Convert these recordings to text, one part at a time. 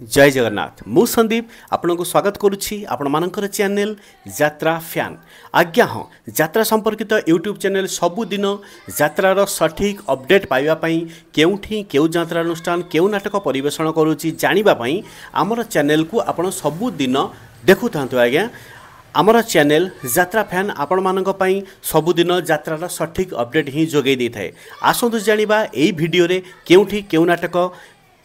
जय जगन्नाथ मु संदीप आपन को स्वागत करुच्ची आपण मानकर चैनल यात्रा फैन। आज्ञा हाँ, यात्रा संपर्कित यूट्यूब चैनल सबुदिन यात्रार सठिक अपडेट पाइबापी केउठी केउ यात्रा अनुष्ठान केउ नाटक परिवेषण करुच्ची जानिबापी आमर चैनल को आपण सबुदिन देखु थांतु। आज्ञा आमर चैनल यात्रा फैन आपण मानक पई सबुदिन यात्रार सठिक अपडेट ही जोगै दै थाए। आसंतु जानिबा एई भिडियो रे केउठी केउ नाटक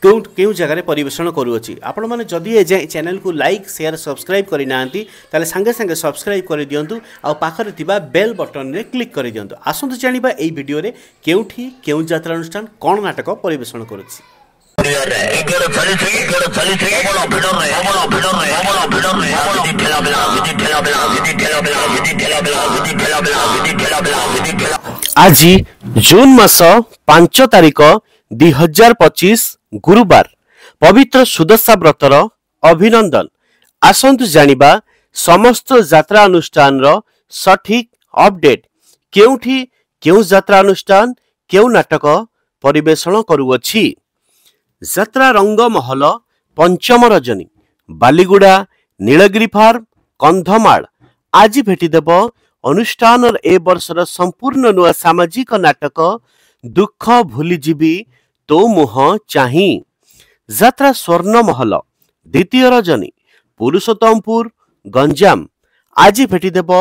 क्यों जगह परिवेषण करुच्ची। आपण मैंने जदि ए चैनल को लाइक शेयर सब्सक्राइब करना ताले संगे संगे सब्सक्राइब कर दिंतु आ पाखरे थिबा बेल बटन रे क्लिक कर दिंतु। आसंतु जानिबा एई भिडियो रे केउठी केउ यात्रा अनुष्ठान कोन नाटक परिवेषण करुच्ची। आज जून मास 5 तारिख 2025 गुरुवार पवित्र सुदशा व्रतर अभिनंदन। आसंतु जानिबा समस्त यात्रा अनुष्ठान रो सठिक अपडेट केउठी केउ यात्रा अनुष्ठान केउ नाटक परिवेषण करुअछि। यात्रा रंग महल पंचम रजनी बालीगुड़ा नीलगिरी फार्म कंधमाल आज भेटिदेव अनुष्ठान ए वर्षर संपूर्ण नुआ सामाजिक नाटक दुख भूलीजीवी तो मुह चाही। यात्रा स्वर्ण महल द्वितीय रजनी पुरुषोत्तमपुर गंजाम आज भेटिदेव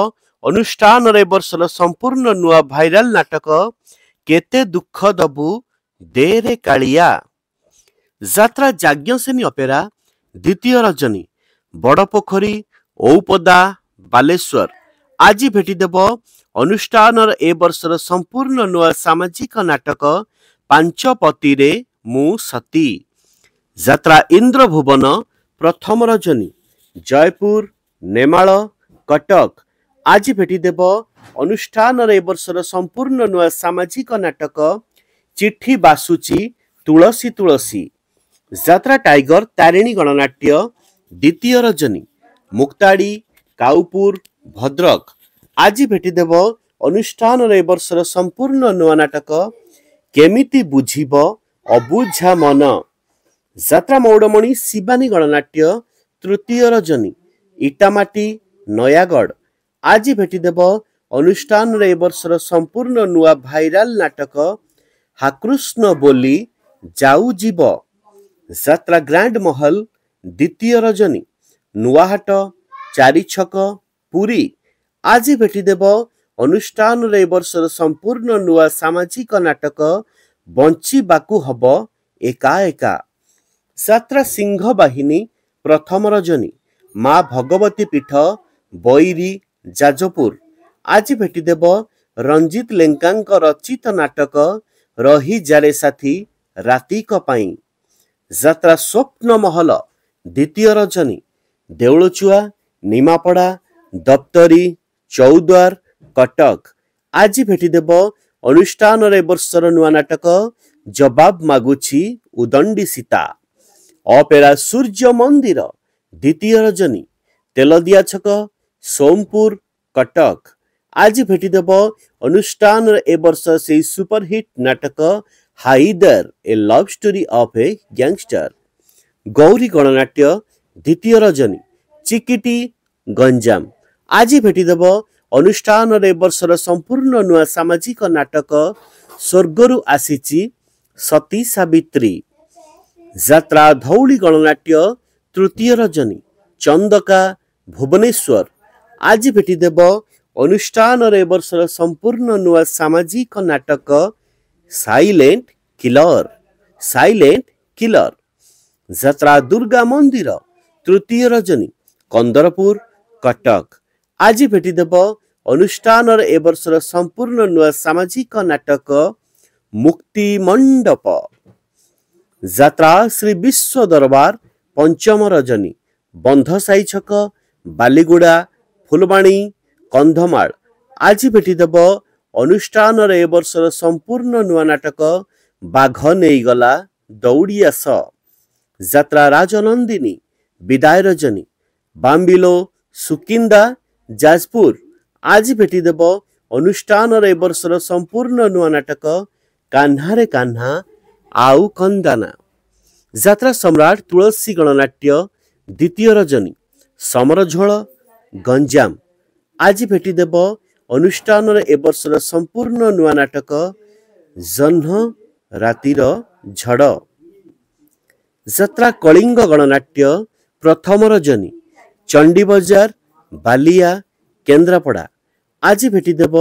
अनुष्ठान ए वर्षर संपूर्ण नुआ भाइराल नाटक केते दुख दबु देरे कालिया। यात्रा जाज्ञसेनी अपेरा द्वितीय रजनी बड़ पोखरी औपदा बालेश्वर आज भेटिदेव अनुष्ठान ए वर्षर संपूर्ण नुआ सामाजिक नाटक पांचपति रे मु सती। यात्रा इंद्र भुवन प्रथम रजनी जयपुर नेमाल कटक आज भेटिदेव अनुष्ठान ए वर्षर संपूर्ण नुआ सामाजिक नाटक चिट्ठी बासुची तुलसी तुलसी। यात्रा टाइगर तारिणी गणनाट्य द्वितीय रजनी मुक्ताड़ी काउपुर भद्रक आज भेटिदेव अनुष्ठान ए वर्षर संपूर्ण नुआ नाटक केमिति बुझिब अबुझा मन। यात्रा मौड़मणि शिवानी गणनाट्य तृतीय रजनी इटामाटी नयागढ़ आज भेटिदेव अनुष्ठान ए वर्षर संपूर्ण नुआ भाइराल नाटक हाकृष्ण बोली जाऊ जीव। यात्रा ग्रांड महल द्वितीय रजनी नुआहाट चारि छक पुरी आज भेटिदेव अनुष्ठान ए वर्षर संपूर्ण नुआ सामाजिक नाटक बंची बाकू हब एका एका। यात्रा सिंह बाहिनी प्रथम रजनी माँ भगवती पीठ बैरी जाजपुर आज भेटिदेव रंजित लेंका रचित नाटक रही जारे साथी राती कपाई। यात्रा स्वप्न महल द्वितीय रजनी देउलचुआ निमापड़ा दप्तरी चौद्वार कटक आज भेटिदेव अनुष्ठान ए वर्षर नुआ नाटक जवाब मागुची उदंडी सीता। अपेरा सूर्य मंदिर द्वितीय रजनी तेलदिया छक सोमपुर कटक आज भेटिदेव अनुष्ठान ए वर्ष से सुपरहिट नाटक Haidar a love story of a gangster. Gauri Gananatya द्वितीय रजनी चिकिटी गंजाम आज भेटिदेव अनुष्ठान ए वर्षर संपूर्ण नुआ सामाजिक नाटक स्वर्गरु आसीची सती सावित्री। यात्रा धौली गणनाट्य तृतीय रजनी चंदका भुवनेश्वर आज भेटिदेव अनुष्ठान ए वर्षर संपूर्ण नुआ सामाजिक नाटक साइलेंट किलर। यात्रा दुर्गा मंदिर तृतीय रजनी कंदरपुर कटक आज भेटिदेव अनुष्ठान ए वर्षर संपूर्ण नुआ सामाजिक नाटक मुक्ति मंडप। यात्रा श्री विश्व दरबार पंचम रजनी बंधसाई छक बालीगुड़ा फुलबाणी कंधमाल आज भेटिदेव अनुष्ठान ए वर्षर संपूर्ण नुआ नाटक बाघ नेईगला दौड़ी आस। यात्रा राजनंदिनी विदाय रजनी बाम्बिलो सुकिंदा जाजपुर आज भेटिदेव अनुष्ठान ए वर्षर संपूर्ण नुआ नाटक कान्हा रे कान्हा आउ कंदाना। ଯାତ୍ରା ସମ୍ରାଟ ତୁଳସୀ ଗଣନାଟ୍ୟ ଦ୍ୱିତୀୟ ରଜନୀ ସମରଝୋଳ ଗଞ୍ଜାମ ଆଜି ଭେଟିଦେବ ଅନୁଷ୍ଠାନର ଏ ବର୍ଷର ସମ୍ପୂର୍ଣ୍ଣ ନୂଆ ନାଟକ ଜହ୍ନ ରାତିର ଝଡ଼। ଯାତ୍ରା କଳିଙ୍ଗ ଗଣନାଟ୍ୟ ପ୍ରଥମ ରଜନୀ ଚଣ୍ଡୀବଜାର ବାଲିଆ କେନ୍ଦ୍ରାପଡ଼ା ଆଜି ଭେଟିଦେବ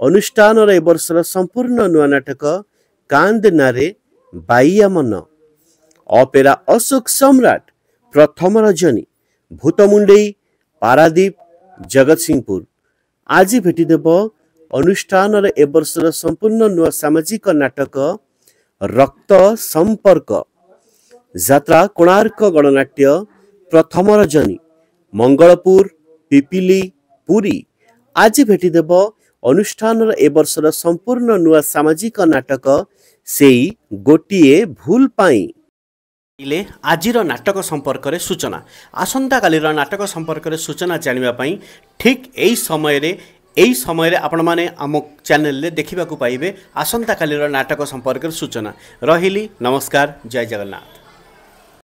ଅନୁଷ୍ଠାନର ଏ ବର୍ଷର ସମ୍ପୂର୍ଣ୍ଣ ନୂଆ ନାଟକ କାନ୍ଦ ନାରେ ବାଇଆ ମନ। ଅପେରା ଅଶୋକ ସମ୍ରାଟ ପ୍ରଥମ ରଜନୀ ଭୂତମୁଣ୍ଡେଇ ପାରାଦୀପ ଜଗତସିଂହପୁର ଆଜି ଭେଟିଦେବ ଅନୁଷ୍ଠାନର ଏ ବର୍ଷର ସମ୍ପୂର୍ଣ୍ଣ ନୂଆ ସାମାଜିକ ନାଟକ ରକ୍ତ ସମ୍ପର୍କ। ଯାତ୍ରା କୋଣାର୍କ ଗଣନାଟ୍ୟ ପ୍ରଥମ ରଜନୀ ମଙ୍ଗଳପୁର ପିପିଲି ପୁରୀ ଆଜି ଭେଟିଦେବ ଅନୁଷ୍ଠାନର ଏ ବର୍ଷର ସମ୍ପୂର୍ଣ୍ଣ ନୂଆ ସାମାଜିକ ନାଟକ ସେଇ ଗୋଟିଏ ଭୁଲ ପାଇଁ। ଆଜିର ନାଟକ ସମ୍ପର୍କରେ ସୂଚନା ଆସନ୍ତାକାଲିର ନାଟକ ସମ୍ପର୍କରେ ସୂଚନା ଜାଣିବା ପାଇଁ ଠିକ୍ ଏହି ସମୟରେ ଆପଣମାନେ ଆମ ଚ୍ୟାନେଲରେ ଦେଖିବାକୁ ପାଇବେ ଆସନ୍ତାକାଲିର ନାଟକ ସମ୍ପର୍କରେ ସୂଚନା। ରହିଲି, ନମସ୍କାର, ଜୟ ଜଗନ୍ନାଥ।